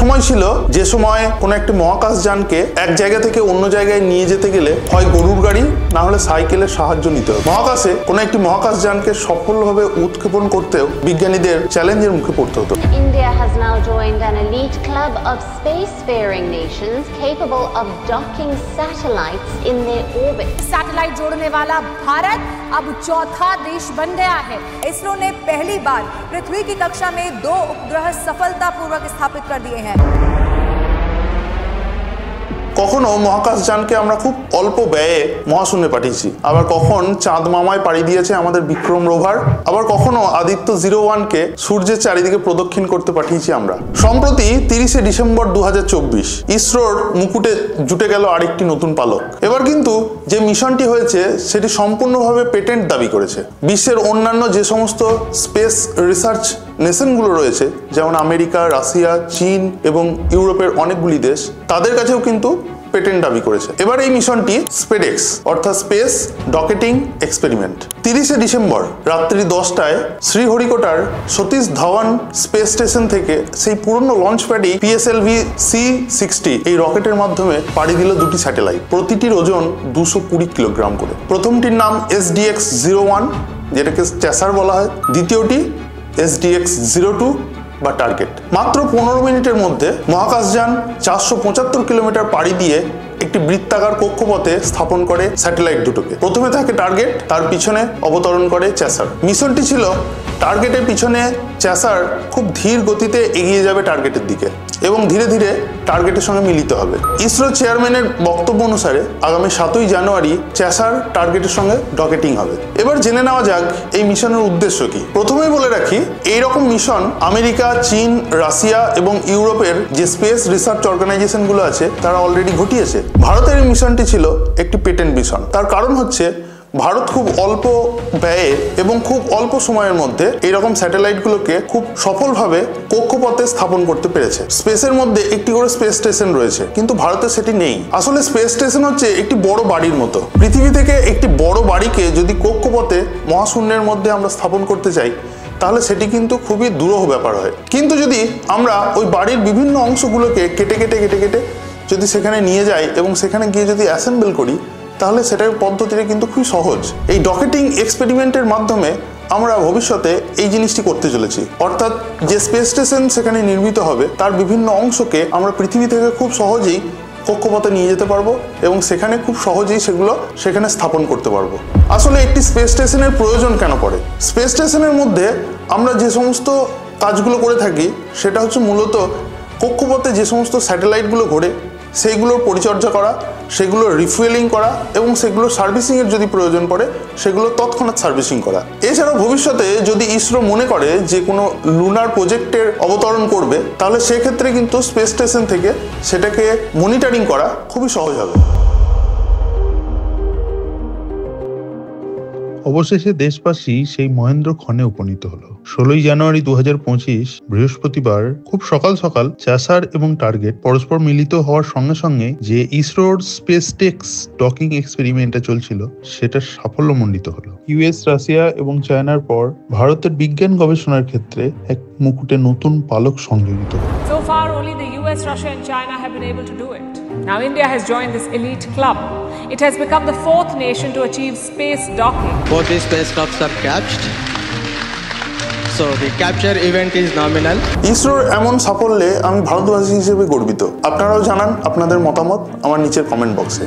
সময় ছিল যে সময় কোনো একটি মহাকাশযানকে এক জায়গা থেকে অন্য জায়গায় নিয়ে যেতে গেলে হয় গরুর গাড়ি না হলে সাইকেলের সাহায্য নিতে হবে। মহাকাশে কোনো একটি মহাকাশযানকে সফলভাবে উৎক্ষেপণ করতেও বিজ্ঞানীদের চ্যালেঞ্জের মুখে পড়তে হতো। India has now joined an elite club of spacefaring nations capable of docking satellites in their orbit. Satellite जोड़ने वाला भारत अब चौथा देश बन गया है। इसरो ने पहली बार पृथ्वी की कक्षा में 2 उपग्रह सफलतापूर्वक स्थापित कर दिए हैं। কখনো মহাকাশযানকে আমরা খুব অল্প ব্যয়ে মহাশূন্যে পাঠিয়েছি, আবার কখন চাঁদ মামায় পাড়ি দিয়েছে আমাদের বিক্রম রোভার, আবার কখনো আদিত্য 01কে সূর্যের চারিদিকে প্রদক্ষিণ করতে পাঠিয়েছি আমরা। সম্প্রতি 30শে ডিসেম্বর 2024 ইসরোর মুকুটে জুটে গেল আরেকটি নতুন পালক। এবার কিন্তু যে মিশনটি হয়েছে সেটি সম্পূর্ণভাবে পেটেন্ট দাবি করেছে। বিশ্বের অন্যান্য যে সমস্ত স্পেস রিসার্চ নেশনগুলো রয়েছে, যেমন আমেরিকা, রাশিয়া, চীন এবং ইউরোপের অনেকগুলি দেশ, তাদের কাছেও কিন্তু পেটেন্ট দাবি করেছে। এবার এই মিশনটি স্পেডেক্স অর্থাৎ স্পেস ডকেটিং এক্সপেরিমেন্ট। 30শে ডিসেম্বর রাত্রি 10টায় শ্রীহরিকোটার সতীশ ধাওয়ান স্পেস স্টেশন থেকে সেই পুরনো লঞ্চ প্যাডই PSLV C-60 এই রকেটের মাধ্যমে পাড়ি দিল দুটি স্যাটেলাইট, প্রতিটির ওজন 220 কিলোগ্রাম করে। প্রথমটির নাম SDX-01 যেটাকে চ্যাসার বলা হয়, দ্বিতীয়টি SDX-02 বা টার্গেট। মাত্র 15 মিনিটের মধ্যে মহাকাশযান 475 কিলোমিটার পাড়ি দিয়ে একটি বৃত্তাকার কক্ষপথে স্থাপন করে স্যাটেলাইট দুটোকে। প্রথমে থাকে টার্গেট, তার পিছনে অবতরণ করে চ্যাসার। মিশনটি ছিল টার্গেটের পিছনে চ্যাসার খুব ধীর গতিতে এগিয়ে যাবে টার্গেটের দিকে এবং ধীরে ধীরে টার্গেটের সঙ্গে মিলিত হবে। ইসরো চেয়ারম্যানের বক্তব্য অনুসারে আগামী 7ই জানুয়ারি চ্যাসার টার্গেটের সঙ্গে ডকেটিং হবে। এবার জেনে নেওয়া যাক এই মিশনের উদ্দেশ্য কি। প্রথমেই বলে রাখি, এইরকম মিশন আমেরিকা, চীন, রাশিয়া এবং ইউরোপের যে স্পেস রিসার্চ অর্গানাইজেশনগুলো আছে তারা অলরেডি ঘটিয়েছে। ভারতের এই মিশনটি ছিল একটি পেটেন্ট মিশন। তার কারণ হচ্ছে ভারত খুব অল্প ব্যয়ে এবং খুব অল্প সময়ের মধ্যে এইরকম স্যাটেলাইটগুলোকে খুব সফলভাবে কক্ষপথে স্থাপন করতে পেরেছে। স্পেসের মধ্যে একটি করে স্পেস স্টেশন রয়েছে, কিন্তু ভারতে সেটি নেই। আসলে স্পেস স্টেশন হচ্ছে একটি বড় বাড়ির মতো। পৃথিবী থেকে একটি বড় বাড়িকে যদি কক্ষপথে মহাশূন্যের মধ্যে আমরা স্থাপন করতে চাই তাহলে সেটি কিন্তু খুবই দুরূহ ব্যাপার হয়। কিন্তু যদি আমরা ওই বাড়ির বিভিন্ন অংশগুলোকে কেটে কেটে কেটে কেটে যদি সেখানে নিয়ে যাই এবং সেখানে গিয়ে যদি অ্যাসেম্বল করি তাহলে সেটার পদ্ধতিটা কিন্তু খুবই সহজ। এই ডকেটিং এক্সপেরিমেন্টের মাধ্যমে আমরা ভবিষ্যতে এই জিনিসটি করতে চলেছি, অর্থাৎ যে স্পেস স্টেশন সেখানে নির্মিত হবে তার বিভিন্ন অংশকে আমরা পৃথিবী থেকে খুব সহজেই কক্ষপথে নিয়ে যেতে পারবো এবং সেখানে খুব সহজেই সেগুলো সেখানে স্থাপন করতে পারবো। আসলে একটি স্পেস স্টেশনের প্রয়োজন কেন পড়ে? স্পেস স্টেশনের মধ্যে আমরা যে সমস্ত কাজগুলো করে থাকি সেটা হচ্ছে মূলত কক্ষপথে যে সমস্ত স্যাটেলাইটগুলো ঘোরে সেইগুলোর পরিচর্যা করা, সেগুলোর রিফুয়েলিং করা এবং সেগুলোর সার্ভিসিংয়ের যদি প্রয়োজন পড়ে সেগুলো তৎক্ষণাৎ সার্ভিসিং করা। এছাড়াও ভবিষ্যতে যদি ইসরো মনে করে যে কোনো লুনার প্রজেক্টের অবতরণ করবে তাহলে সেক্ষেত্রে কিন্তু স্পেস স্টেশন থেকে সেটাকে মনিটরিং করা খুবই সহজ হবে। অবশেষে দেশবাসী সেই মহেন্দ্র ক্ষণে উপনীত হলো। 16ই জানুয়ারি 2025 বৃহস্পতিবার খুব সকাল সকাল চ্যাসার এবং টার্গেট পরস্পর মিলিত হওয়ার সঙ্গে সঙ্গে যে ইসরোর স্পেসটেক্স ডকিং এক্সপেরিমেন্টটা চলছিল সেটা সাফল্যমণ্ডিত হলো। ইউএস, রাশিয়া এবং চায়নার পর ভারতের বিজ্ঞান গবেষণার ক্ষেত্রে এক মুকুটে নতুন পালক সংযোজিত হলো। So far only the US, Russia and China have been able to do it. Now India has joined this elite club. It has become the 4th nation to achieve space docking. 40 spacecrafts are captured. So the capture event is nominal. ইসরোর এমন সাফল্যে আমি ভারতবাসী হিসেবে গর্বিত। আপনারাও জানান আপনাদের মতামত আমার নিচের কমেন্ট বক্সে।